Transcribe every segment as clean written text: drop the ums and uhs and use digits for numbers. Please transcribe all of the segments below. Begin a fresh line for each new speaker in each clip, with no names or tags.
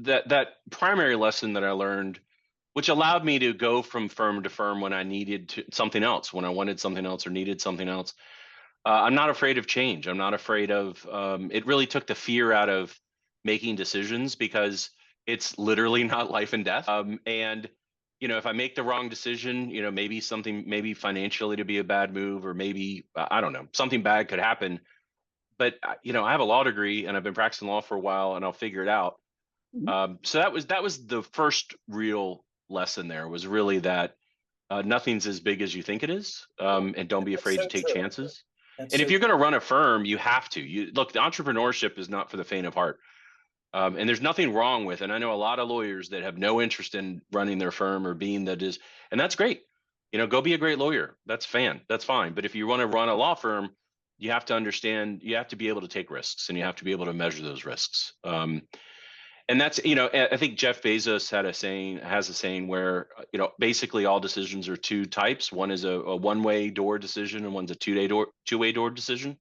that primary lesson that I learned, which allowed me to go from firm to firm when I needed something else, when I wanted something else or needed something else. I'm not afraid of change. I'm not afraid of. It really took the fear out of making decisions because it's literally not life and death. And if I make the wrong decision, maybe financially to be a bad move, or maybe I don't know, something bad could happen. But I have a law degree and I've been practicing law for a while, and I'll figure it out.
Mhm.
So that was the first real lesson. There was really that nothing's as big as you think it is, and don't be
That's
afraid to
so
take
true.
chances.
That's
And if
so
you're going
true.
to run a firm, you have to. You look, the entrepreneurship is not for the faint of heart, and there's nothing wrong with. And I know a lot of lawyers that have no interest in running their firm or being that is, and that's great. Go be a great lawyer. That's fine. But if you want to run a law firm, you have to understand. You have to be able to take risks, and you have to be able to measure those risks. And that's, I think Jeff Bezos has a saying where, basically all decisions are two types. One is a one-way door decision, and one's a two-way door decision.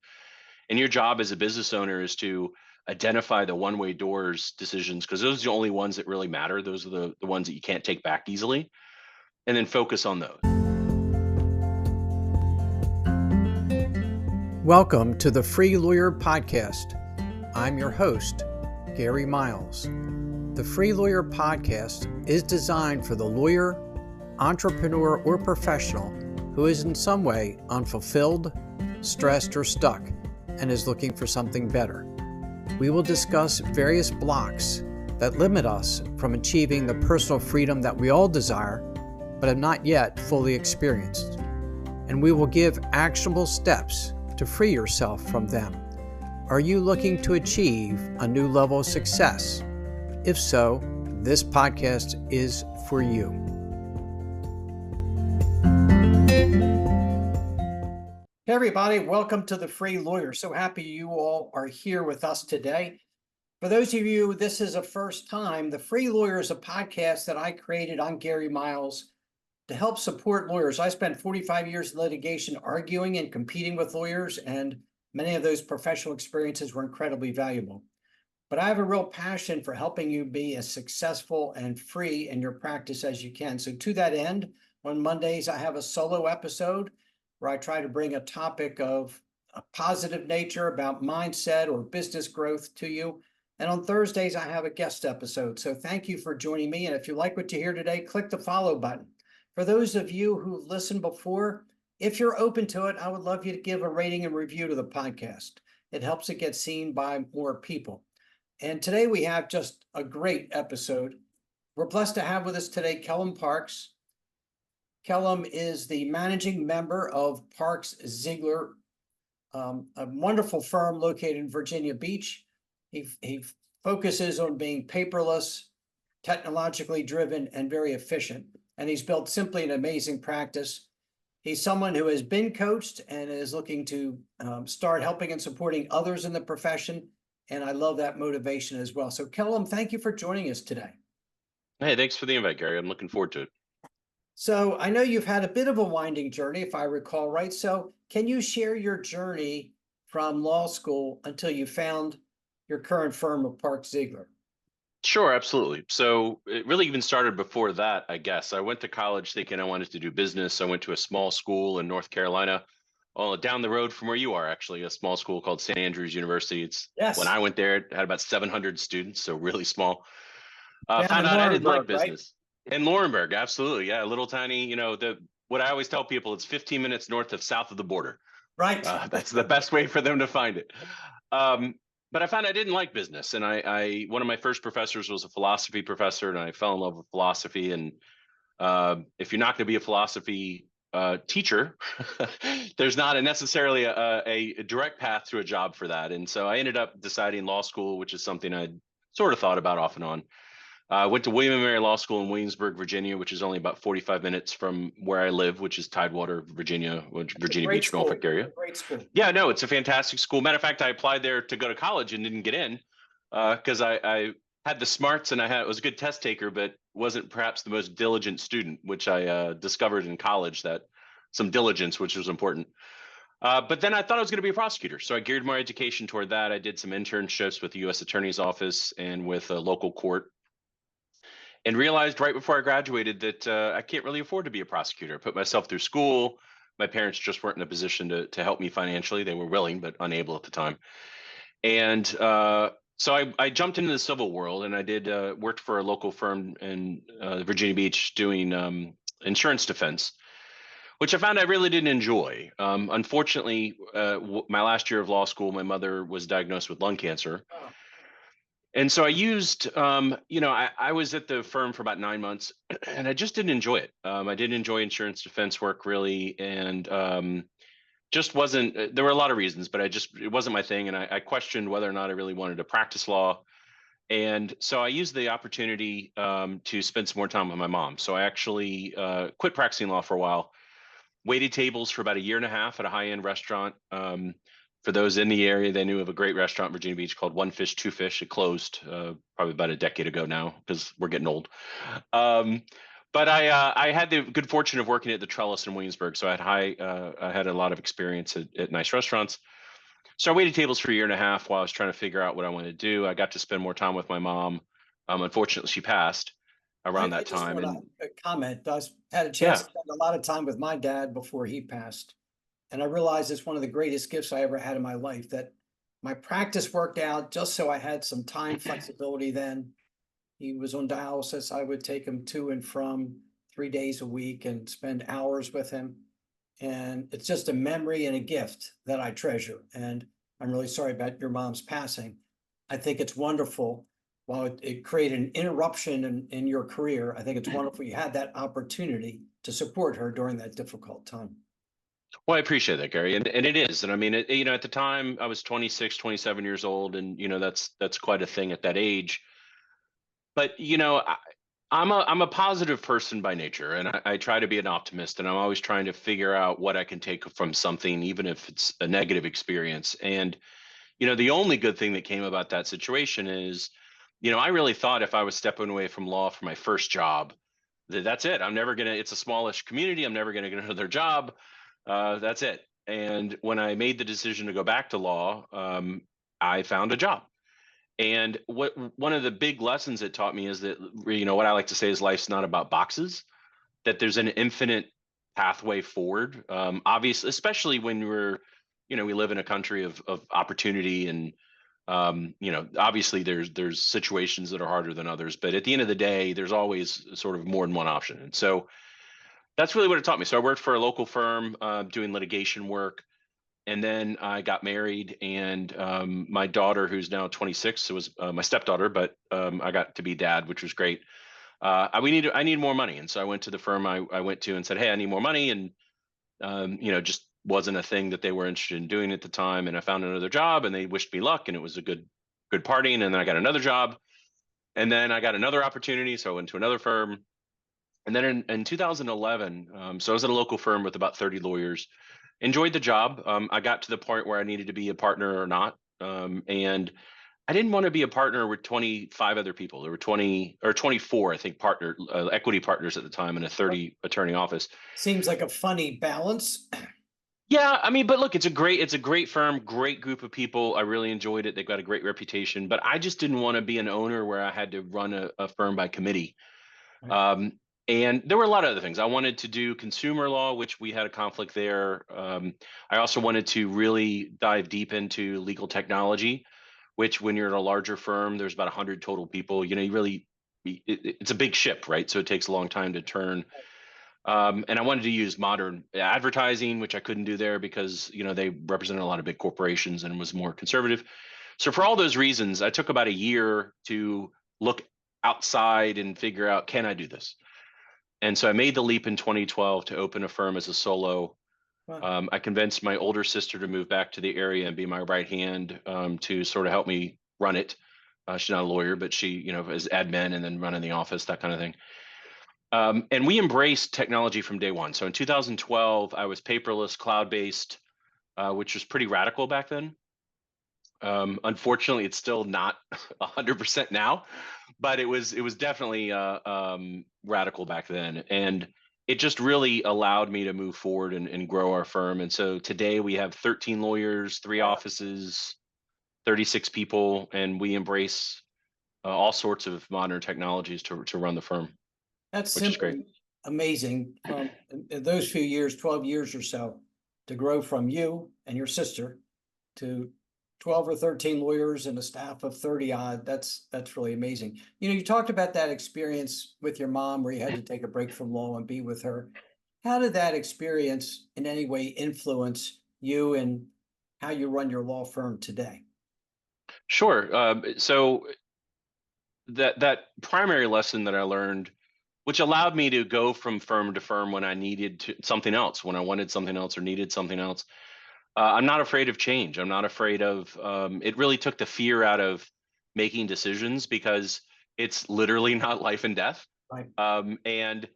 And your job as a business owner is to identify the one-way doors decisions, because those are the only ones that really matter. Those are the ones that you can't take back easily, and then focus on those.
Welcome to the Free Lawyer Podcast. I'm your host, Gary Miles. The Free Lawyer Podcast is designed for the lawyer, entrepreneur, or professional who is in some way unfulfilled, stressed, or stuck, and is looking for something better. We will discuss various blocks that limit us from achieving the personal freedom that we all desire, but have not yet fully experienced. And we will give actionable steps to free yourself from them. Are you looking to achieve a new level of success? If so, this podcast is for you.
Hey everybody, welcome to the Free Lawyer. So happy you all are here with us today. For those of you, this is a first time. The Free Lawyer is a podcast that I created. I'm Gary Miles to help support lawyers. I spent 45 years in litigation arguing and competing with lawyers, and many of those professional experiences were incredibly valuable. But I have a real passion for helping you be as successful and free in your practice as you can. So to that end, on Mondays, I have a solo episode where I try to bring a topic of a positive nature about mindset or business growth to you. And on Thursdays, I have a guest episode. So thank you for joining me. And if you like what you hear today, click the follow button. For those of you who've listened before, if you're open to it, I would love you to give a rating and review to the podcast. It helps it get seen by more people. And today we have just a great episode. We're blessed to have with us today Kellam Parks. Kellam is the managing member of Parks Ziegler, a wonderful firm located in Virginia Beach. He focuses on being paperless, technologically driven, and very efficient. And he's built simply an amazing practice. He's someone who has been coached and is looking to start helping and supporting others in the profession. And I love that motivation as well. So Kellam, thank you for joining us today.
Hey, thanks for the invite, Gary. I'm looking forward to it.
So I know you've had a bit of a winding journey, if I recall right. So can you share your journey from law school until you found your current firm of Parks Ziegler?
Sure, absolutely. So it really even started before that, I guess. I went to college thinking I wanted to do business. I went to a small school in North Carolina, down the road from where you are, actually, a small school called St. Andrews University. When
Yes,
I went there, it had about 700 students, so really small.
down
Found
in
out I didn't like
Laurinburg, right?
business. In Laurinburg, absolutely. Yeah, a little tiny, what I always tell people, it's 15 minutes south of the border.
Right.
That's the best way for them to find it. Um, but I found I didn't like business, and I one of my first professors was a philosophy professor, and I fell in love with philosophy. And if you're not going to be a philosophy teacher, there's not necessarily a direct path to a job for that. And so I ended up deciding law school, which is something I'd sort of thought about off and on. I went to William and Mary Law School in Williamsburg, Virginia, which is only about 45 minutes from where I live, which is Tidewater, Virginia, Virginia
Great
Beach,
school.
Norfolk area.
Great school.
Yeah, no, it's a fantastic school. Matter of fact, I applied there to go to college and didn't get in because I had the smarts and I was a good test taker, but wasn't perhaps the most diligent student, which I discovered in college, that some diligence, which was important. But then I thought I was going to be a prosecutor. So I geared my education toward that. I did some internships with the U.S. Attorney's Office and with a local court and realized right before I graduated that I can't really afford to be a prosecutor. I put myself through school. My parents just weren't in a position to help me financially. They were willing, but unable at the time. And so I jumped into the civil world, and I did worked for a local firm in Virginia Beach doing insurance defense, which I found I really didn't enjoy. Unfortunately, my last year of law school, my mother was diagnosed with lung cancer.
Oh,
And so I used, I was at the firm for about 9 months, and I just didn't enjoy it. I didn't enjoy insurance defense work really, and just wasn't. There were a lot of reasons, but it wasn't my thing, and I questioned whether or not I really wanted to practice law. And so I used the opportunity to spend some more time with my mom. So I actually quit practicing law for a while, waited tables for about a year and a half at a high-end restaurant. For those in the area, they knew of a great restaurant in Virginia Beach called One Fish, Two Fish. It closed probably about a decade ago now because we're getting old. But I had the good fortune of working at the Trellis in Williamsburg, so I had a lot of experience at nice restaurants. So I waited tables for a year and a half while I was trying to figure out what I wanted to do. I got to spend more time with my mom. Unfortunately, she passed around
I
that
just
time,
want
and
to comment. I had a chance
yeah.
to spend a lot of time with my dad before he passed. And I realized it's one of the greatest gifts I ever had in my life, that my practice worked out just so I had some time flexibility then. He was on dialysis. I would take him to and from 3 days a week and spend hours with him. And it's just a memory and a gift that I treasure. And I'm really sorry about your mom's passing. I think it's wonderful. While it created an interruption in your career, I think it's wonderful you had that opportunity to support her during that difficult time.
Well, I appreciate that, Gary, and it is, and I mean, at the time I was 26, 27 years old, and that's quite a thing at that age. But I'm a positive person by nature, and I try to be an optimist, and I'm always trying to figure out what I can take from something, even if it's a negative experience. And the only good thing that came about that situation is, I really thought if I was stepping away from law for my first job, that's it. I'm never gonna. It's a smallish community. I'm never gonna get another job. That's it. And when I made the decision to go back to law, I found a job. And one of the big lessons it taught me is that, what I like to say is life's not about boxes, that there's an infinite pathway forward. Obviously, especially when we live in a country of opportunity, and obviously there's situations that are harder than others, but at the end of the day, there's always sort of more than one option. And so that's really what it taught me. So I worked for a local firm doing litigation work. And then I got married, and my daughter, who's now 26, it was my stepdaughter, but I got to be dad, which was great. I need more money, and so I went to the firm I went to and said, "Hey, I need more money," and just wasn't a thing that they were interested in doing at the time. And I found another job, and they wished me luck, and it was a good partying. And then I got another job, and then I got another opportunity, so I went to another firm. And then in 2011, so I was at a local firm with about 30 lawyers. Enjoyed the job. I got to the point where I needed to be a partner or not. And I didn't want to be a partner with 25 other people. There were 20 or 24, I think, equity partners at the time in a 30 attorney office.
Seems like a funny balance.
Yeah, I mean, but look, it's a great firm, great group of people. I really enjoyed it. They've got a great reputation, but I just didn't want to be an owner where I had to run a firm by committee.
Right.
And there were a lot of other things. I wanted to do consumer law, which we had a conflict there. I also wanted to really dive deep into legal technology, which when you're at a larger firm, there's about 100 total people. It's a big ship, right? So it takes a long time to turn. And I wanted to use modern advertising, which I couldn't do there because, they represented a lot of big corporations and was more conservative. So for all those reasons, I took about a year to look outside and figure out, can I do this? And so I made the leap in 2012 to open a firm as a solo.
Wow.
I convinced my older sister to move back to the area and be my right hand to sort of help me run it. She's not a lawyer, but she, is admin and then running the office, that kind of thing. And we embraced technology from day one. So in 2012, I was paperless, cloud-based, which was pretty radical back then. Unfortunately, it's still not 100% now, but it was definitely radical back then, and it just really allowed me to move forward and grow our firm. And so today we have 13 lawyers, 3
Wow.
offices, 36 people, and we embrace all sorts of modern technologies to run the firm,
That's
which is great.
simply amazing from in those few years, 12 years or so, to grow from you and your sister to 12 or 13 lawyers and a staff of 30 odd. That's really amazing. You talked about that experience with your mom where you had to take a break from law and be with her. How did that experience in any way influence you and how you run your law firm today?
Sure. So that primary lesson that I learned, which allowed me to go from firm to firm when I needed something else, when I wanted something else or needed something else. I'm not afraid of change. I'm not afraid of. It really took the fear out of making decisions because it's literally not life and death.
Right.
And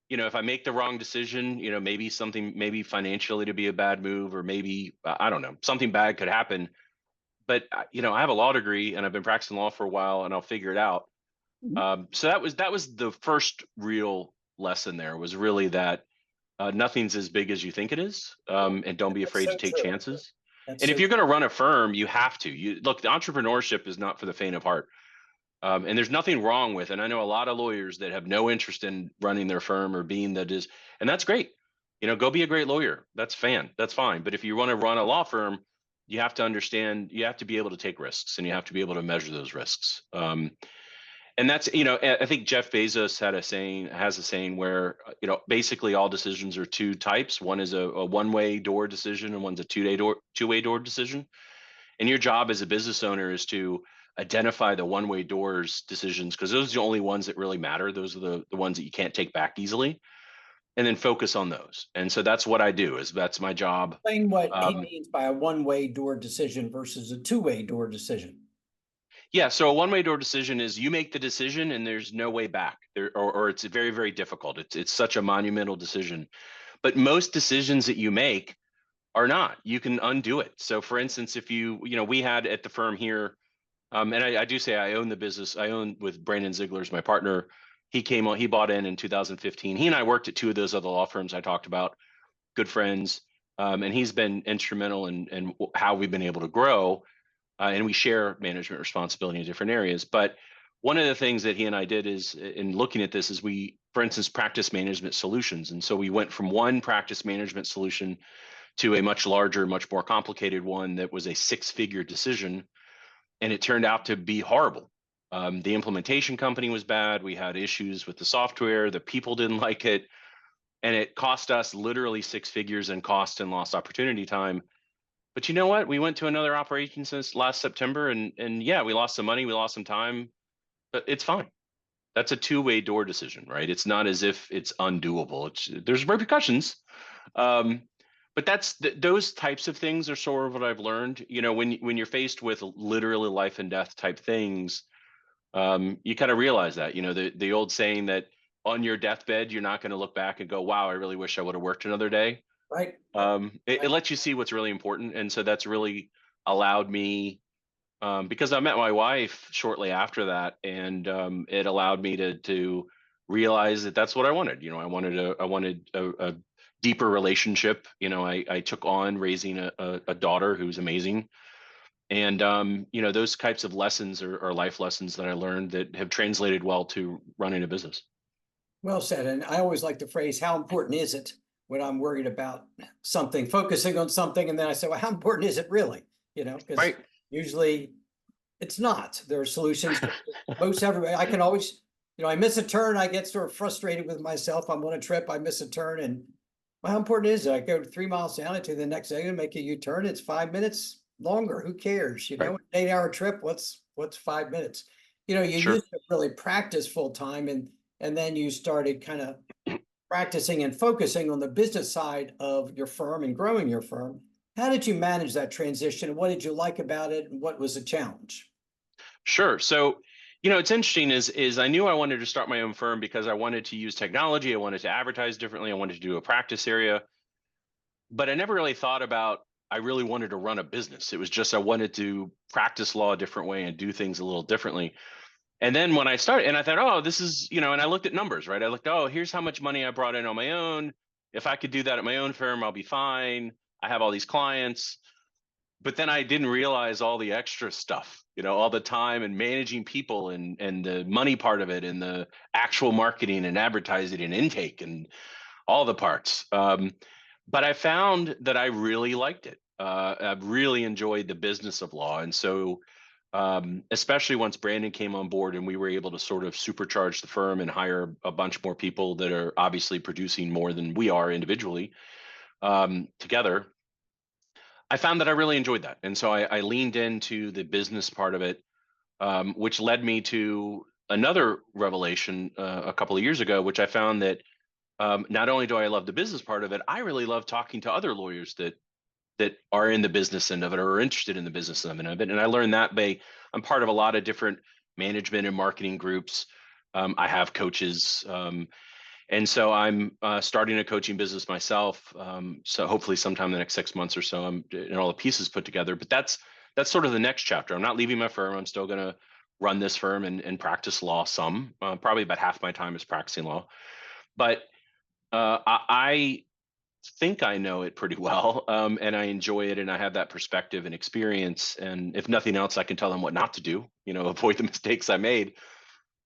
if I make the wrong decision, maybe financially to be a bad move, or maybe I don't know, something bad could happen. But I have a law degree and I've been practicing law for a while, and I'll figure it out.
Mhm.
So that was the first real lesson. There was really that nothing's as big as you think it is, and don't be
That's
afraid
so
to take
true.
chances.
That's
And if
so
you're going to run a firm, you have to. You look, the entrepreneurship is not for the faint of heart, and there's nothing wrong with. And I know a lot of lawyers that have no interest in running their firm or being that is, and that's great. Go be a great lawyer. That's fine. But if you want to run a law firm, you have to understand. You have to be able to take risks, and you have to be able to measure those risks. And that's I think Jeff Bezos has a saying where basically all decisions are two types. One is a one-way door decision, and one's a two-way door decision. And your job as a business owner is to identify the one-way doors decisions, because those are the only ones that really matter. Those are the ones that you can't take back easily, and then focus on those. And so that's what I do. That's my job.
Explain what he
um,
means by a one-way door decision versus a two-way door decision.
Yeah, so a one-way door decision is you make the decision and there's no way back. Or it's very, very difficult. It's such a monumental decision. But most decisions that you make are not. You can undo it. So for instance, if we had at the firm here, and I do say I own the business. I own with Brandon Ziegler as my partner. He bought in 2015. He and I worked at two of those other law firms I talked about, good friends. And he's been instrumental in how we've been able to grow. And we share management responsibility in different areas. But one of the things that he and I did is, in looking at this, is we, for instance, practice management solutions. And so we went from one practice management solution to a much larger, much more complicated one that was a six-figure decision. And it turned out to be horrible. The implementation company was bad. We had issues with the software. The people didn't like it. And it cost us literally six figures in cost and lost opportunity time. But you know what? We went to another operation since last September, and yeah, we lost some money, we lost some time, but it's fine. That's a two-way door decision, right? It's not as if it's undoable. There's repercussions, um, but those types of things are sort of what I've learned. When you're faced with literally life and death type things, you kind of realize that. The old saying that on your deathbed, you're not going to look back and go, "Wow, I really wish I would have worked another day."
Right.
It lets you see what's really important. And so that's really allowed me, because I met my wife shortly after that, and it allowed me to realize that that's what I wanted. I wanted a deeper relationship. I took on raising a daughter who's amazing. And those types of lessons are life lessons that I learned that have translated well to running a business.
Well said. And I always like the phrase, how important is it, when I'm worried about something, focusing on something. And then I say, well, how important is it really? Because
Right.
usually it's not. There are solutions to most everybody. I can always, I miss a turn. I get sort of frustrated with myself. I'm on a trip. I miss a turn. And well, how important is it? I go 3 miles down it to the next exit, make a U-turn. It's 5 minutes longer. Who cares?
Right.
An 8-hour trip. What's 5 minutes? You
Sure.
used to really practice full time, and then you started kind of practicing and focusing on the business side of your firm and growing your firm. How did you manage that transition? What did you like about it? And what was the challenge?
Sure. So, it's interesting is I knew I wanted to start my own firm because I wanted to use technology. I wanted to advertise differently. I wanted to do a practice area, but I never really thought about, I really wanted to run a business. It was just, I wanted to practice law a different way and do things a little differently. And then when I started, and I thought, oh, this is, and I looked at numbers, right? I looked, oh, here's how much money I brought in on my own. If I could do that at my own firm, I'll be fine. I have all these clients. but then I didn't realize all the extra stuff, all the time and managing people and the money part of it and the actual marketing and advertising and intake and all the parts. But I found that I really liked it. I've really enjoyed the business of law. And so, especially once Brandon came on board and we were able to sort of supercharge the firm and hire a bunch more people that are obviously producing more than we are individually, together, I found that I really enjoyed that. And so I leaned into the business part of it, which led me to another revelation a couple of years ago, which I found that not only do I love the business part of it, I really love talking to other lawyers that are in the business end of it or are interested in the business end of it. And I learned that I'm part of a lot of different management and marketing groups. I have coaches. And so I'm starting a coaching business myself. So hopefully sometime in the next 6 months or so, I'm getting all the pieces put together. But that's sort of the next chapter. I'm not leaving my firm. I'm still going to run this firm and practice law some. Probably about half my time is practicing law. But I think I know it pretty well, and I enjoy it, and I have that perspective and experience. And if nothing else, I can tell them what not to do. Avoid the mistakes I made.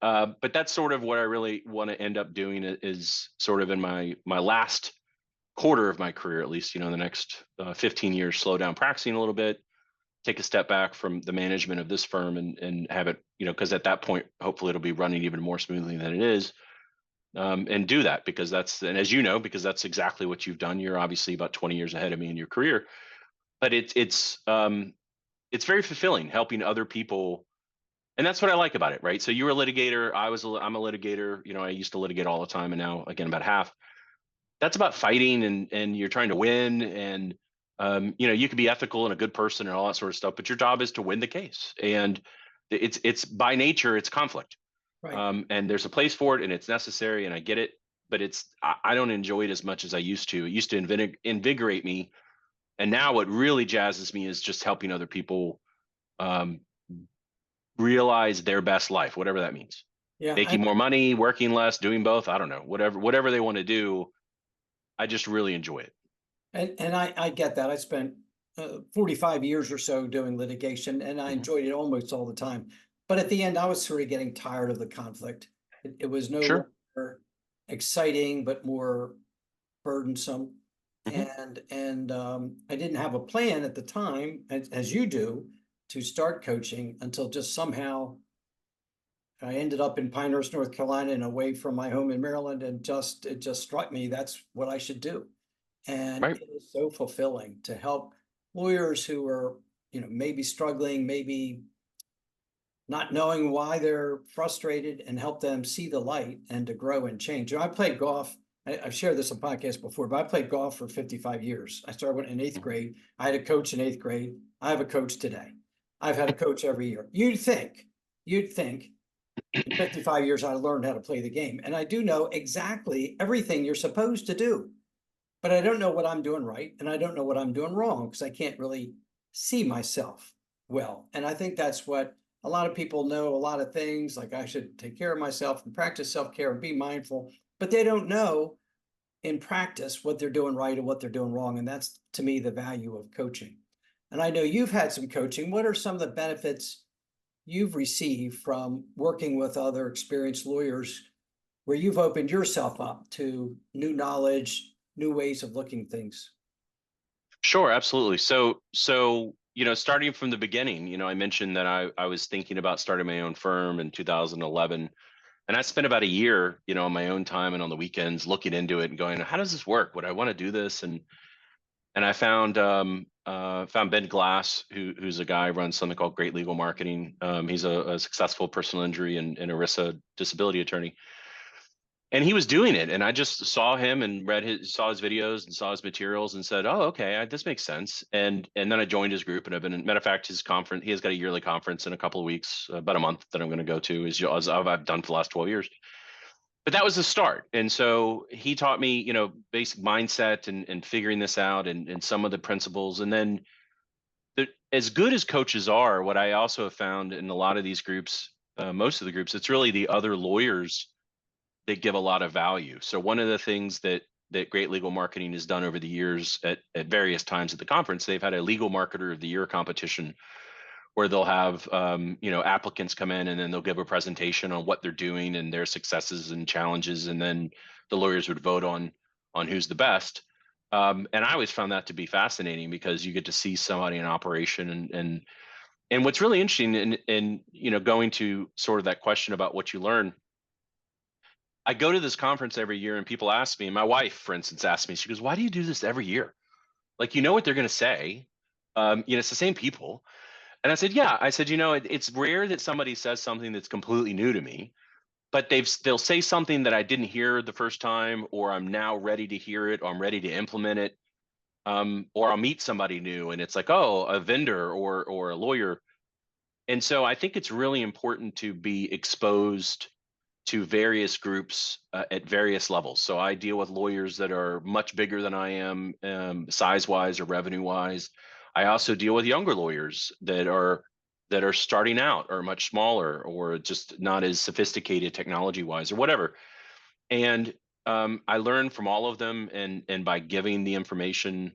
But that's sort of what I really want to end up doing is sort of in my last quarter of my career, at least, the next 15 years, slow down practicing a little bit, take a step back from the management of this firm and have it, because at that point, hopefully it'll be running even more smoothly than it is. And do that because and as you know, because that's exactly what you've done. You're obviously about 20 years ahead of me in your career, but it's very fulfilling helping other people. And that's what I like about it, right? So you're a litigator. I'm a litigator. I used to litigate all the time, and now again about half. That's about fighting, and you're trying to win, and you can be ethical and a good person and all that sort of stuff, but your job is to win the case, and it's by nature it's conflict,
Right.
and there's a place for it, and it's necessary, and I get it, but I don't enjoy it as much as I used to. It used to invigorate me, and now what really jazzes me is just helping other people. Realize their best life, whatever that means.
Yeah.
Making more money, working less, doing both. I don't know, whatever they want to do. I just really enjoy it.
And I get that. I spent 45 years or so doing litigation, and I enjoyed it almost all the time. But at the end, I was sort of getting tired of the conflict. It was no
Sure.
longer exciting, but more burdensome.
Mhm.
And I didn't have a plan at the time, as you do, to start coaching until just somehow I ended up in Pinehurst, North Carolina, and away from my home in Maryland, and it just struck me that's what I should do. And
Right.
it is so fulfilling to help lawyers who are, maybe struggling, maybe not knowing why they're frustrated, and help them see the light and to grow and change. I played golf. I've shared this on podcast before, but I played golf for 55 years. I started in eighth
Mhm.
grade. I had a coach in eighth grade. I have a coach today. I've had a coach every year. You'd think in 55 years I learned how to play the game. And I do know exactly everything you're supposed to do, but I don't know what I'm doing right. And I don't know what I'm doing wrong because I can't really see myself well. And I think that's what a lot of people know a lot of things, like I should take care of myself and practice self-care and be mindful, but they don't know in practice what they're doing right and what they're doing wrong. And that's to me the value of coaching. And I know you've had some coaching. What are some of the benefits you've received from working with other experienced lawyers where you've opened yourself up to new knowledge, new ways of looking things?
Sure, absolutely. So starting from the beginning, I mentioned that I was thinking about starting my own firm in 2011, and I spent about a year, on my own time and on the weekends looking into it and going, how does this work? Would I want to do this? And I found Ben Glass, who's a guy who runs something called Great Legal Marketing. He's a successful personal injury and ERISA disability attorney, and he was doing it. And I just saw him and saw his videos and saw his materials and said, "Oh, okay, this makes sense." And then I joined his group, and I've been. Matter of fact, his conference. He has got a yearly conference in a couple of weeks, about a month, that I'm going to go to. As I've done for the last 12 years. But that was the start. And so he taught me, basic mindset and figuring this out and some of the principles. And then as good as coaches are, what I also have found in a lot of these groups, most of the groups, it's really the other lawyers that give a lot of value. So one of the things that that Great Legal Marketing has done over the years at various times at the conference. They've had a Legal Marketer of the Year competition where they'll have applicants come in, and then they'll give a presentation on what they're doing and their successes and challenges, and then the lawyers would vote on who's the best. And I always found that to be fascinating because you get to see somebody in operation, and what's really interesting, and going to sort of that question about what you learn. I go to this conference every year, and people ask me. My wife, for instance, asked me. She goes, "Why do you do this every year? Like, you know what they're going to say. It's the same people." And I said, "Yeah." I said, it's rare that somebody says something that's completely new to me, but they'll say something that I didn't hear the first time, or I'm now ready to hear it, or I'm ready to implement it, or I'll meet somebody new, and it's like, oh, a vendor or a lawyer. And so I think it's really important to be exposed to various groups at various levels. So I deal with lawyers that are much bigger than I am, size-wise or revenue-wise. I also deal with younger lawyers that are starting out, or much smaller, or just not as sophisticated technology-wise, or whatever. And I learn from all of them, and by giving the information,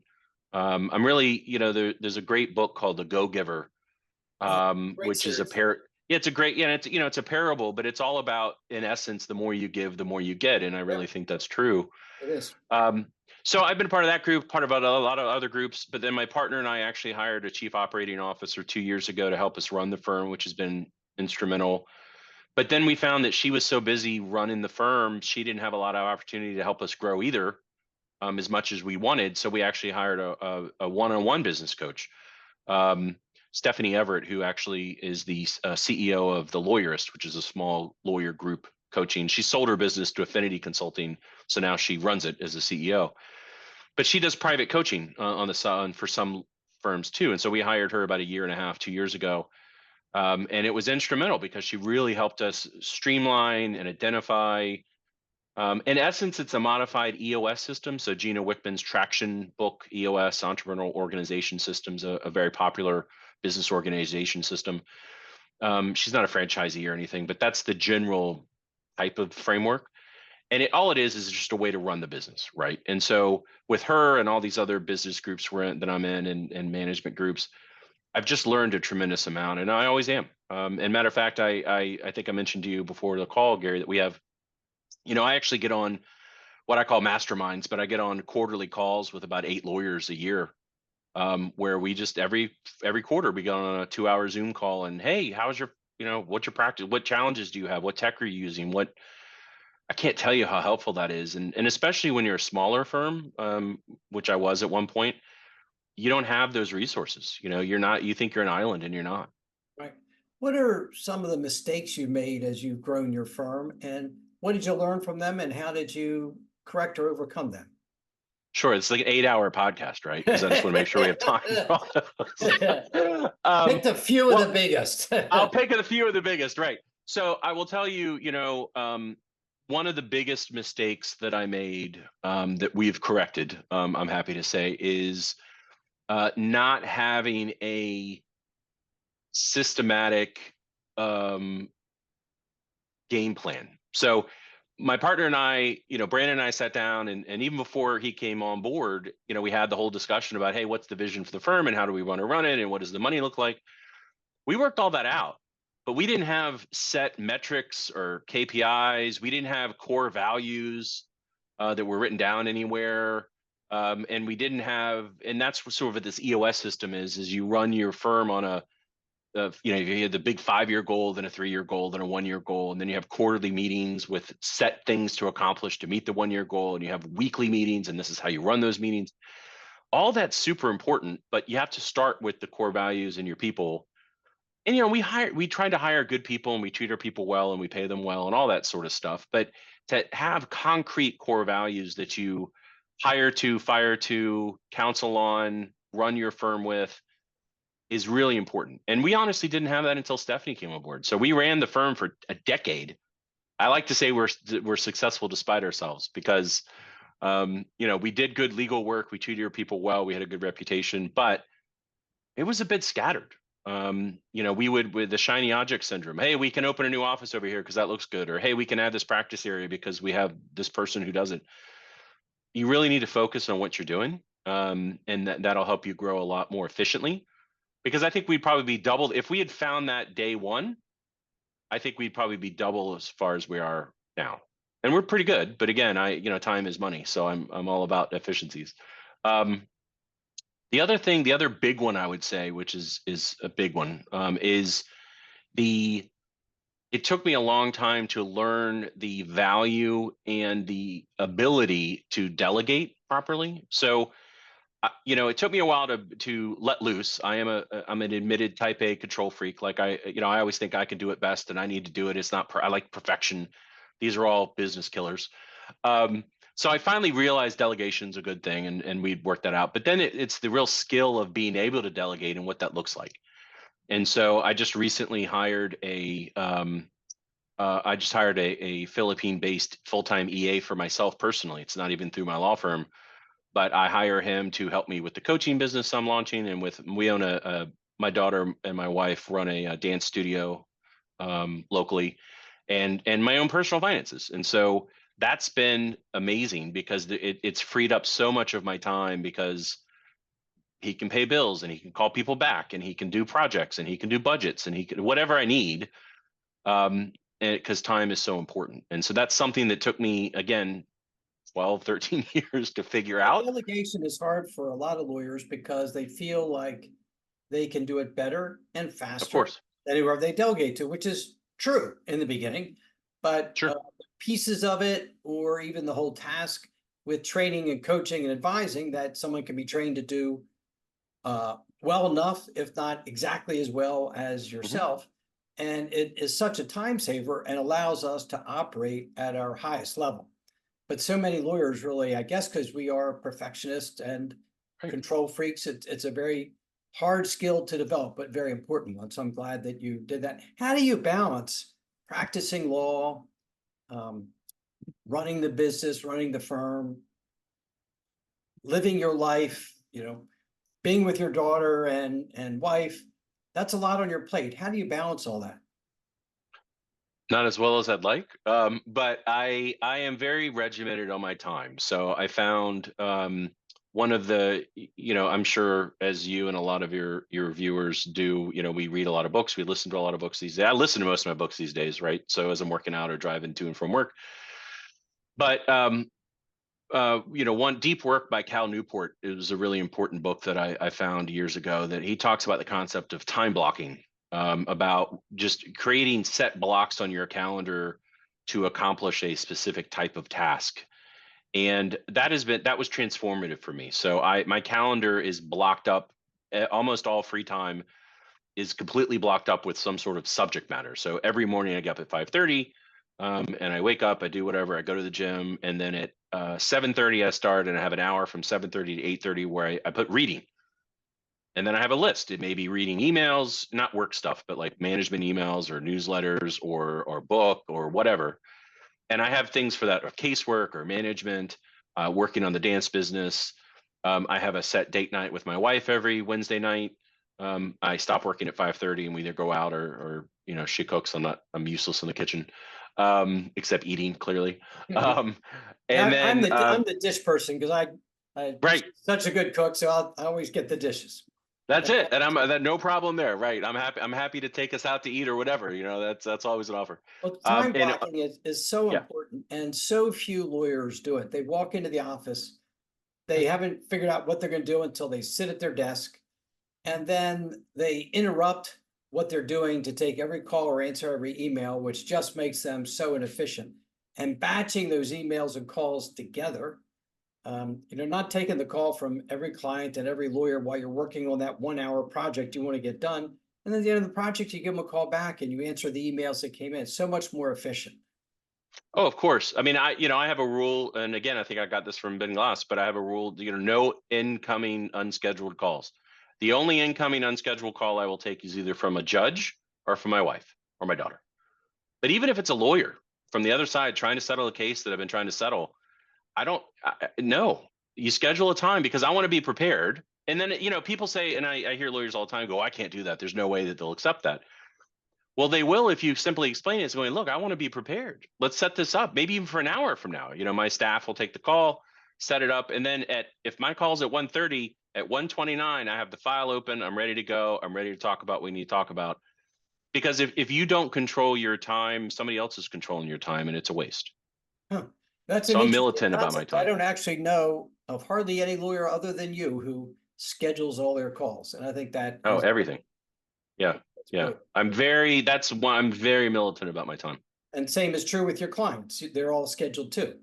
I'm really, there's a great book called The Go-Giver, which is it's a great, it's a parable, but it's all about, in essence, the more you give, the more you get. And I really think that's true.
It is.
So I've been part of that group, part of a lot of other groups, but then my partner and I actually hired a chief operating officer 2 years ago to help us run the firm, which has been instrumental. But then we found that she was so busy running the firm, she didn't have a lot of opportunity to help us grow either, as much as we wanted. So we actually hired a one-on-one business coach. Stephanie Everett, who actually is the CEO of The Lawyerist, which is a small lawyer group coaching. She sold her business to Affinity Consulting, so now she runs it as a CEO. But she does private coaching on the side for some firms too. And so we hired her about 1.5 years, 2 years ago. And it was instrumental because she really helped us streamline and identify. In essence, it's a modified EOS system. So Gina Wickman's Traction book, EOS, Entrepreneurial Organization Systems, a very popular business organization system. She's not a franchisee or anything, but that's the general type of framework. And all it is just a way to run the business, right? And so with her and all these other business groups that I'm in, and management groups, I've just learned a tremendous amount, and I always am. And matter of fact, I think I mentioned to you before the call, Gary, that we have, I actually get on what I call masterminds, but I get on quarterly calls with about 8 lawyers a year, where we just every quarter we go on a 2-hour Zoom call, and hey, how's your, what's your practice? What challenges do you have? What tech are you using? I can't tell you how helpful that is, and especially when you're a smaller firm, which I was at one point, you don't have those resources. You think you're an island, and you're not.
Right. What are some of the mistakes you made as you've grown your firm, and what did you learn from them, and how did you correct or overcome them?
Sure, it's like an 8-hour podcast, right? Because I just want to make sure we have time for all those.
Pick a few of the biggest.
I'll pick a few of the biggest, right? So I will tell you, one of the biggest mistakes that I made, that we've corrected, I'm happy to say, is not having a systematic game plan. So my partner and I, Brandon and I sat down, and even before he came on board, we had the whole discussion about, hey, what's the vision for the firm, and how do we want to run it, and what does the money look like? We worked all that out, but we didn't have set metrics or KPIs. We didn't have core values that were written down anywhere. And we didn't have, and that's what sort of this EOS system is you run your firm on you have the big 5-year goal, then a 3-year goal, then a 1-year goal, and then you have quarterly meetings with set things to accomplish to meet the 1-year goal, and you have weekly meetings, and this is how you run those meetings. All that's super important, but you have to start with the core values and your people. And we try to hire good people, and we treat our people well, and we pay them well, and all that sort of stuff. But to have concrete core values that you hire to, fire to, counsel on, run your firm with, is really important. And we honestly didn't have that until Stephanie came on board. So we ran the firm for a decade. I like to say we're successful despite ourselves, because we did good legal work, we treated our people well, we had a good reputation, but it was a bit scattered. We would, with the shiny object syndrome, hey, we can open a new office over here because that looks good, or hey, we can add this practice area because we have this person who does it. you really need to focus on what you're doing. And that'll help you grow a lot more efficiently, because I think we'd probably be doubled if we had found that day one. I think we'd probably be double as far as we are now, and we're pretty good. But again, time is money, so I'm all about efficiencies. The other big one I would say, which is a big one, is it took me a long time to learn the value and the ability to delegate properly. So, it took me a while to let loose. I'm an admitted type A control freak. Like I always think I can do it best and I need to do it. It's not, I like perfection. These are all business killers. So I finally realized delegation's a good thing, and we'd worked that out. But then it's the real skill of being able to delegate and what that looks like. And so I just recently hired a Philippine-based full-time EA for myself personally. It's not even through my law firm, but I hire him to help me with the coaching business I'm launching, and we own my daughter and my wife run a dance studio locally, and my own personal finances. And so that's been amazing because it's freed up so much of my time, because he can pay bills and he can call people back and he can do projects and he can do budgets and he can whatever I need, because time is so important. And so that's something that took me, again, 12, 13 years to figure out.
Delegation is hard for a lot of lawyers because they feel like they can do it better and faster
Of course.
than whoever they delegate to, which is true in the beginning. But
Sure.
Pieces of it, or even the whole task with training and coaching and advising, that someone can be trained to do well enough, if not exactly as well as yourself. And it is such a time saver and allows us to operate at our highest level. But so many lawyers really, I guess, because we are perfectionists and control freaks, it's a very hard skill to develop, but very important one. So I'm glad that you did that. How do you balance practicing law, running the business, running the firm, living your life, being with your daughter and wife? That's a lot on your plate. How do you balance all that?
Not as well as I'd like, but I am very regimented on my time. So I found one of the, I'm sure as you and a lot of your viewers do, we read a lot of books. We listen to a lot of books these days. I listen to most of my books these days, right? So as I'm working out or driving to and from work. But one, Deep Work by Cal Newport is a really important book that I found years ago, that he talks about the concept of time blocking, about just creating set blocks on your calendar to accomplish a specific type of task. And that was transformative for me. So my calendar is blocked up. Almost all free time is completely blocked up with some sort of subject matter. So every morning I get up at 5:30. And I wake up, I do whatever, I go to the gym, and then at 7:30 I start, and I have an hour from 7:30 to 8:30 where I put reading. And then I have a list. It may be reading emails, not work stuff, but like management emails or newsletters or book or whatever. And I have things for that, or casework or management, working on the dance business. I have a set date night with my wife every Wednesday night. I stop working at 5:30 and we either go out or she cooks. I'm useless in the kitchen, except eating, clearly. And
I'm
then
the dish person, because I
right.
such a good cook, so I always get the dishes.
That's it. And I'm no problem there. Right. I'm happy to take us out to eat or whatever. That's always an offer.
Well, time blocking is so important, and so few lawyers do it. They walk into the office, they haven't figured out what they're going to do until they sit at their desk, and then they interrupt what they're doing to take every call or answer every email, which just makes them so inefficient. And batching those emails and calls together, not taking the call from every client and every lawyer while you're working on that 1 hour project you want to get done. And then at the end of the project, you give them a call back and you answer the emails that came in. So much more efficient.
Oh, of course. I mean, I have a rule, and again, I think I got this from Ben Glass, but I have a rule, no incoming unscheduled calls. The only incoming unscheduled call I will take is either from a judge or from my wife or my daughter. But even if it's a lawyer from the other side trying to settle a case that I've been trying to settle, no, you schedule a time, because I want to be prepared. And then, people say, and I hear lawyers all the time go, I can't do that. There's no way that they'll accept that. Well, they will if you simply explain it as going, look, I want to be prepared. Let's set this up, maybe even for an hour from now. My staff will take the call, set it up. And then if my call's at 1:30, at 1:29, I have the file open. I'm ready to go. I'm ready to talk about what we need to talk about. Because if you don't control your time, somebody else is controlling your time, and it's a waste.
Huh. That's
So
an
I'm
interesting
militant about my
concept. I
time.
don't actually know of hardly any lawyer other than you who schedules all their calls. And I think that
Oh,
is
everything. Yeah. Yeah.
great.
That's why I'm very militant about my time.
And same is true with your clients. They're all scheduled too.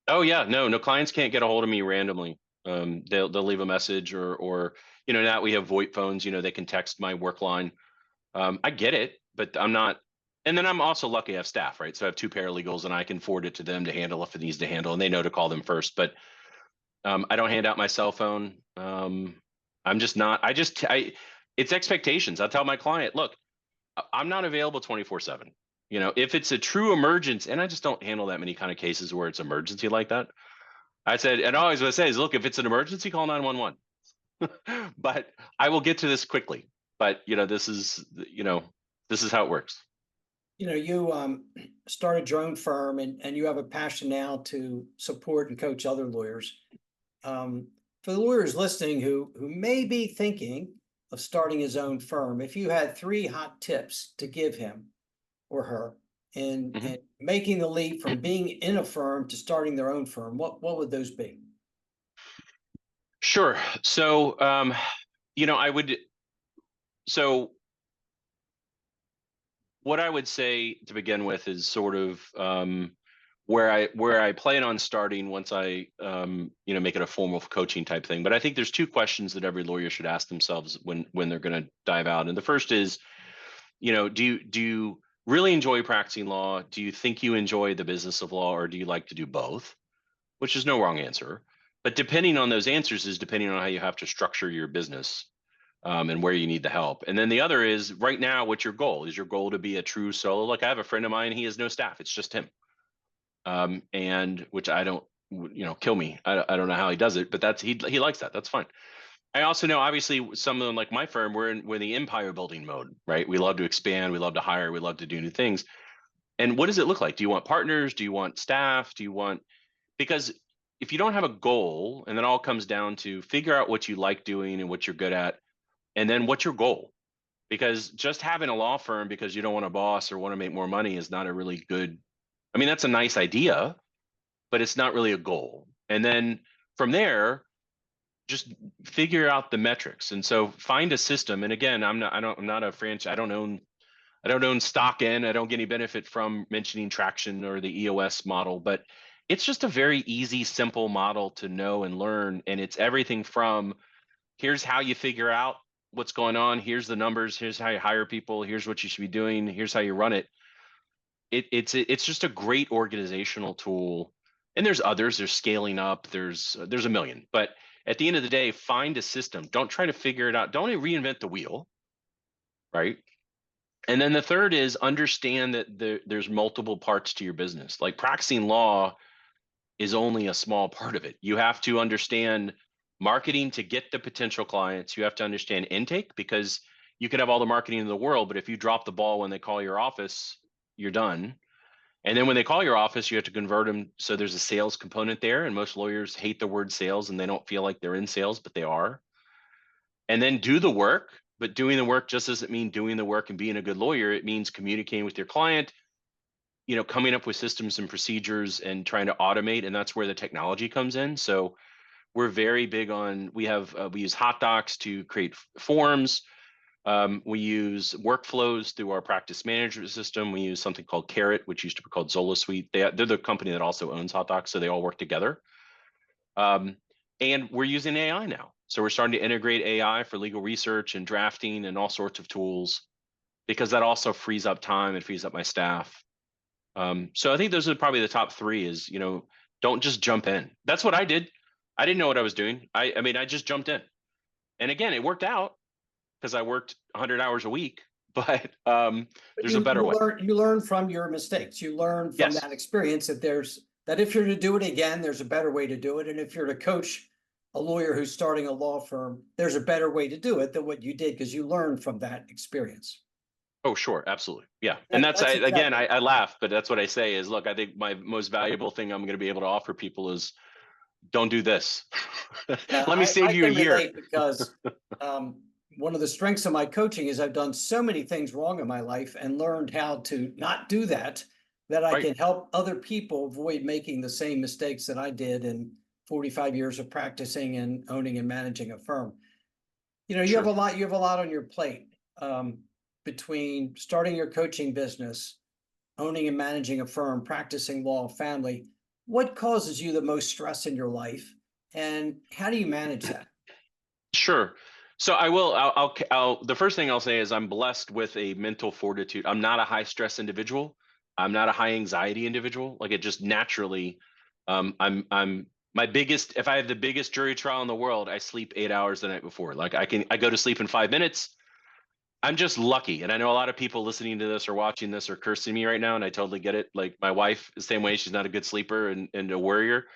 Oh yeah, no clients can't get a hold of me randomly. They'll leave a message or now we have VoIP phones, they can text my work line. I get it, but I'm not. And then I'm also lucky I have staff, right? So I have 2 paralegals and I can forward it to them to handle if it needs to handle, and they know to call them first. But I don't hand out my cell phone. I'm just not. It's expectations. I'll tell my client, look, I'm not available 24/7. If it's a true emergency, and I just don't handle that many kind of cases where it's emergency like that. I said, and always what I say is, look, if it's an emergency, call 911. But I will get to this quickly. But this is how it works.
You started your own firm and you have a passion now to support and coach other lawyers. For the lawyers listening who may be thinking of starting his own firm, if you had 3 hot tips to give him or her in making the leap from being in a firm to starting their own firm, what would those be?
Sure. So, what I would say to begin with is sort of where I plan on starting once I make it a formal coaching type thing. But I think there's 2 questions that every lawyer should ask themselves when they're going to dive out. And the first is, do you really enjoy practicing law? Do you think you enjoy the business of law, or do you like to do both? Which is no wrong answer. But depending on those answers is depending on how you have to structure your business and where you need the help. And then the other is, right now, what's your goal? Is your goal to be a true solo? Like I have a friend of mine, he has no staff. It's just him. And which I don't, kill me. I don't know how he does it, but he likes that. That's fine. I also know, obviously, some of them, like my firm, we're in the empire building mode, right? We love to expand. We love to hire. We love to do new things. And what does it look like? Do you want partners? Do you want staff? Because if you don't have a goal, and it all comes down to figure out what you like doing and what you're good at, and then what's your goal? Because just having a law firm because you don't want a boss or want to make more money is not a really good, that's a nice idea, but it's not really a goal. And then from there, just figure out the metrics. And so find a system. And again, I'm not a franchise. I don't own stock in. I don't get any benefit from mentioning Traction or the EOS model, but it's just a very easy, simple model to know and learn. And it's everything from, here's how you figure out what's going on. Here's the numbers. Here's how you hire people. Here's what you should be doing. Here's how you run it. It's just a great organizational tool. And there's others. There's scaling up. There's a million. But at the end of the day, find a system. Don't try to figure it out. Don't reinvent the wheel, right? And then the third is understand that there's multiple parts to your business. Like practicing law is only a small part of it. You have to understand marketing to get the potential clients. You have to understand intake, because you could have all the marketing in the world, but if you drop the ball when they call your office, you're done. And then when they call your office, you have to convert them. So there's a sales component there. And most lawyers hate the word sales and they don't feel like they're in sales, but they are. And then do the work. But doing the work just doesn't mean doing the work and being a good lawyer. It means communicating with your client, coming up with systems and procedures and trying to automate. And that's where the technology comes in. So we're very big on, we use hot docs to create forms. We use workflows through our practice management system. We use something called Carrot, which used to be called Zola Suite. They're the company that also owns hot docs, so they all work together. And we're using AI now. So we're starting to integrate AI for legal research and drafting and all sorts of tools, because that also frees up time and frees up my staff. So I think those are probably the top 3 is, don't just jump in. That's what I did. I didn't know what I was doing. I just jumped in. And again, it worked out because I worked 100 hours a week, but there's a better way.
You learn from your mistakes. You learn from that experience that if you're to do it again, there's a better way to do it. And if you're to coach a lawyer who's starting a law firm, there's a better way to do it than what you did, because you learned from that experience.
Oh, sure. Absolutely. Yeah. And again, I laugh, but that's what I say is, look, I think my most valuable thing I'm going to be able to offer people is don't do this.
Yeah,
Let me save
I
you a
can
year.
relate because one of the strengths of my coaching is I've done so many things wrong in my life and learned how to not do that, that I
Right.
can help other people avoid making the same mistakes that I did in 45 years of practicing and owning and managing a firm. You know, you have
Sure.
a lot on your plate, between starting your coaching business, owning and managing a firm, practicing law, family. What causes you the most stress in your life, and how do you manage that?
Sure. So I will. The first thing I'll say is I'm blessed with a mental fortitude. I'm not a high stress individual. I'm not a high anxiety individual. Like it just naturally. I'm my biggest. If I have the biggest jury trial in the world, I sleep 8 hours the night before. Like I go to sleep in 5 minutes. I'm just lucky, and I know a lot of people listening to this or watching this are cursing me right now, and I totally get it. Like my wife, the same way, she's not a good sleeper and a worrier.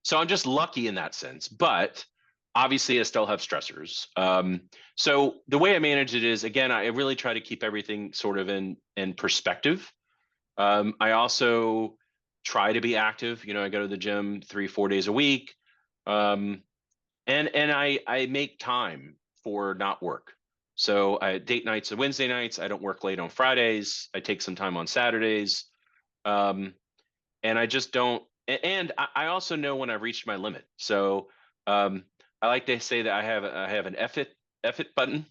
So I'm just lucky in that sense. But obviously, I still have stressors. So the way I manage it is, again, I really try to keep everything sort of in perspective. I also try to be active. You know, I go to the gym 3-4 days a week, and I make time for not work. So I date nights and Wednesday nights. I don't work late on Fridays. I take some time on Saturdays. Um, and I just don't. And I also know when I've reached my limit. So I like to say that I have an F it button.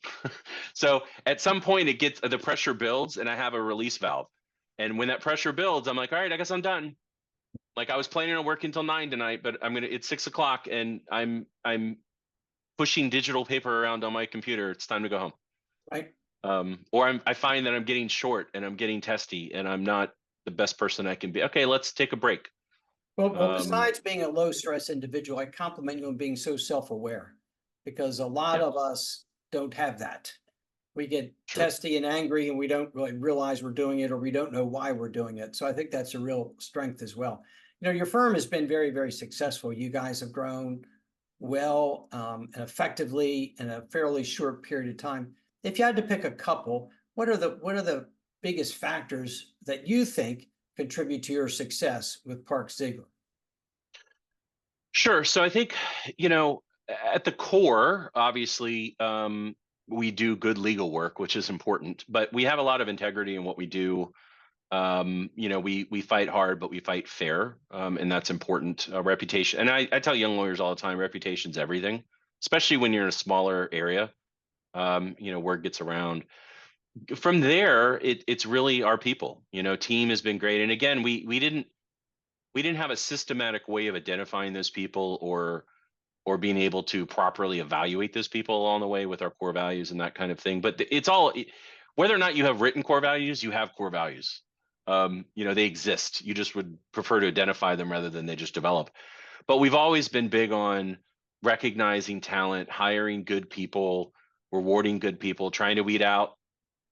So at some point it gets the pressure builds, and I have a release valve. And when that pressure builds, I'm like, all right, I guess I'm done. Like I was planning on working till 9 tonight, but It's 6 o'clock, and I'm pushing digital paper around on my computer. It's time to go home.
Right?
Or I find that I'm getting short and I'm getting testy, and I'm not the best person I can be. Okay, let's take a break.
Well,
Um,
besides being a low stress individual, I compliment you on being so self-aware, because a lot
yeah,
of us don't have that. We get
sure.
testy and angry, and we don't really realize we're doing it, or we don't know why we're doing it. So I think that's a real strength as well. You know, your firm has been very, very successful. You guys have grown well, and effectively in a fairly short period of time. If you had to pick a couple, what are the biggest factors that you think contribute to your success with Parks Ziegler?
Sure. So I think, you know, at the core, obviously, we do good legal work, which is important, but we have a lot of integrity in what we do. You know, we fight hard, but we fight fair, and that's important. Reputation, and I tell young lawyers all the time, reputation's everything, especially when you're in a smaller area. You know, word gets around. From there, it's really our people. You know, team has been great, and again, we didn't have a systematic way of identifying those people or being able to properly evaluate those people along the way with our core values and that kind of thing. But it's all, whether or not you have written core values, you have core values. You know, they exist. You just would prefer to identify them rather than they just develop. But we've always been big on recognizing talent, hiring good people, rewarding good people, trying to weed out,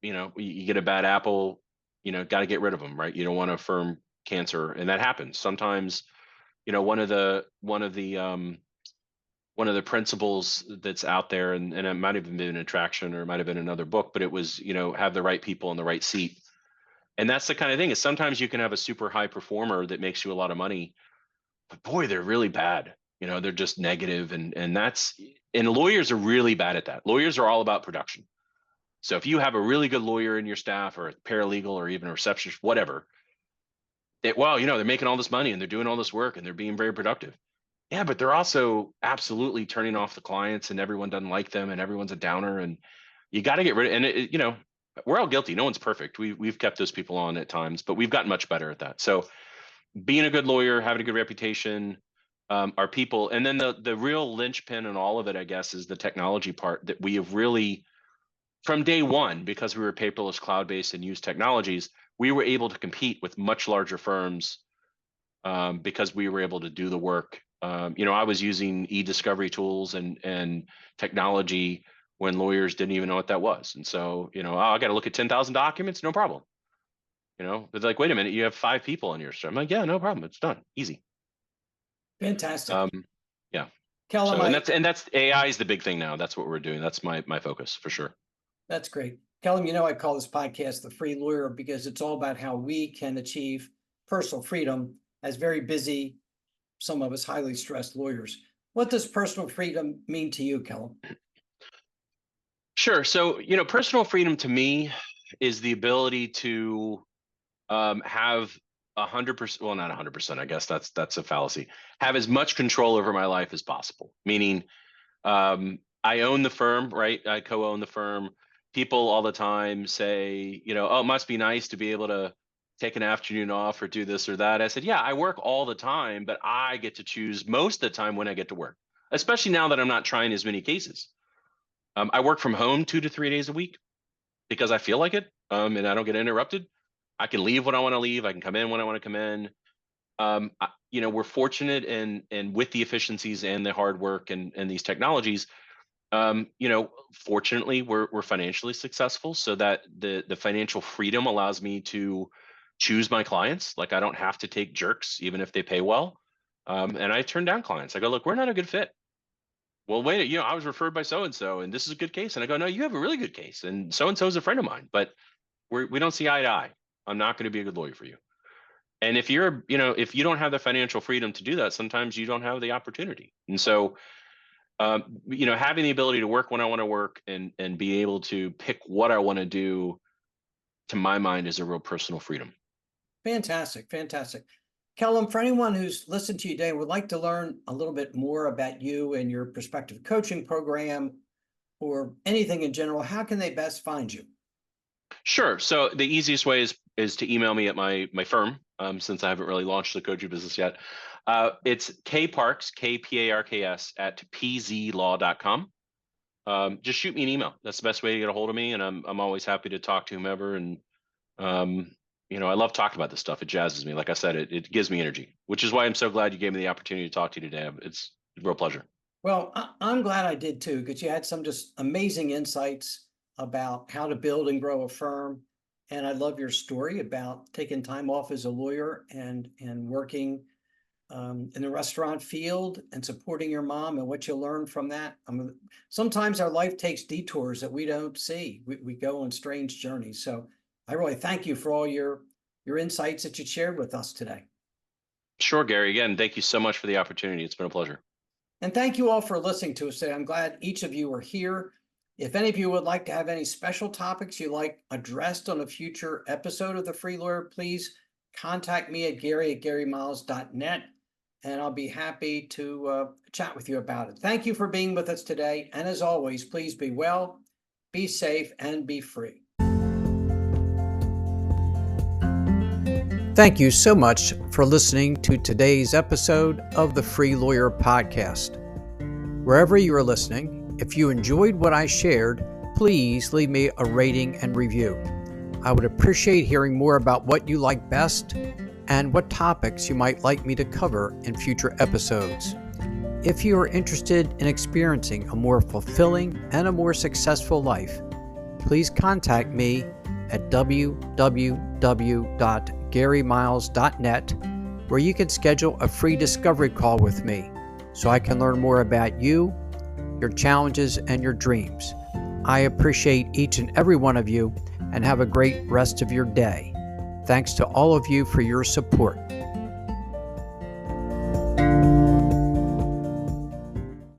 you know, you get a bad apple, you know, got to get rid of them, right? You don't want to affirm cancer, and that happens sometimes. You know, one of the principles that's out there, and it might have been an attraction or it might have been another book, but it was, you know, have the right people in the right seat. And that's the kind of thing, is sometimes you can have a super high performer that makes you a lot of money, but boy, they're really bad. You know, they're just negative, and lawyers are really bad at that. Lawyers are all about production. So if you have a really good lawyer in your staff, or a paralegal, or even a receptionist, whatever, well, you know, they're making all this money and they're doing all this work and they're being very productive. Yeah, but they're also absolutely turning off the clients, and everyone doesn't like them, and everyone's a downer, and you got to get rid of. And you know, we're all guilty. No one's perfect. We've kept those people on at times, but we've gotten much better at that. So being a good lawyer, having a good reputation, our people, and then the real linchpin in all of it, I guess, is the technology part that we have really, from day one, because we were paperless, cloud-based, and used technologies, we were able to compete with much larger firms, because we were able to do the work. You know, I was using e-discovery tools and technology when lawyers didn't even know what that was. And so, you know, oh, I got to look at 10,000 documents, no problem. You know, they're like, wait a minute, you have 5 people on your stream. I'm like, yeah, no problem, it's done, easy.
Fantastic.
Um, yeah.
Kellam,
So, and that's AI is the big thing now. That's what we're doing. That's my focus for sure.
that's great. Kellam, you know, I call this podcast The Free Lawyer because it's all about how we can achieve personal freedom as very busy some of us highly stressed lawyers. What does personal freedom mean to you, Kellam?
Sure. So, personal freedom to me is the ability to have 100%, well, not 100%, I guess that's a fallacy, have as much control over my life as possible. Meaning, I own the firm, right? I co-own the firm. People all the time say, oh, it must be nice to be able to take an afternoon off or do this or that. I said, yeah, I work all the time, but I get to choose most of the time when I get to work, especially now that I'm not trying as many cases. I work from home 2 to 3 days a week because I feel like it, and I don't get interrupted. I can leave when I want to leave. I can come in when I want to come in. We're fortunate and with the efficiencies and the hard work and these technologies, fortunately we're financially successful, so that the financial freedom allows me to choose my clients. Like, I don't have to take jerks, even if they pay well. And I turn down clients. I go, look, we're not a good fit. Well, wait, I was referred by so-and-so, and this is a good case. And I go, no, you have a really good case. And so-and-so is a friend of mine, but we don't see eye to eye. I'm not going to be a good lawyer for you. And if if you don't have the financial freedom to do that, sometimes you don't have the opportunity. And so, having the ability to work when I want to work and be able to pick what I want to do, to my mind, is a real personal freedom.
Fantastic. Fantastic. Kellam, for anyone who's listened to you today, would like to learn a little bit more about you and your prospective coaching program or anything in general, how can they best find you?
Sure. So the easiest way is to email me at my firm, since I haven't really launched the coaching business yet. It's kparks, KPARKS, at pzlaw.com. Just shoot me an email. That's the best way to get a hold of me, and I'm always happy to talk to whomever. And I love talking about this stuff. It jazzes me. Like I said, it gives me energy, which is why I'm so glad you gave me the opportunity to talk to you today. It's a real pleasure.
Well, I'm glad I did too, because you had some just amazing insights about how to build and grow a firm. And I love your story about taking time off as a lawyer and working in the restaurant field and supporting your mom and what you learned from that. Sometimes our life takes detours that we don't see. We go on strange journeys. So I really thank you for all your insights that you shared with us today.
Sure, Gary. Again, thank you so much for the opportunity. It's been a pleasure.
And thank you all for listening to us today. I'm glad each of you are here. If any of you would like to have any special topics you'd like addressed on a future episode of The Free Lawyer, please contact me at gary@garymiles.net, and I'll be happy to chat with you about it. Thank you for being with us today. And as always, please be well, be safe, and be free.
Thank you so much for listening to today's episode of the Free Lawyer Podcast. Wherever you are listening, if you enjoyed what I shared, please leave me a rating and review. I would appreciate hearing more about what you like best and what topics you might like me to cover in future episodes. If you are interested in experiencing a more fulfilling and a more successful life, please contact me at www.garymiles.net, where you can schedule a free discovery call with me so I can learn more about you, your challenges, and your dreams. I appreciate each and every one of you, and have a great rest of your day. Thanks to all of you for your support.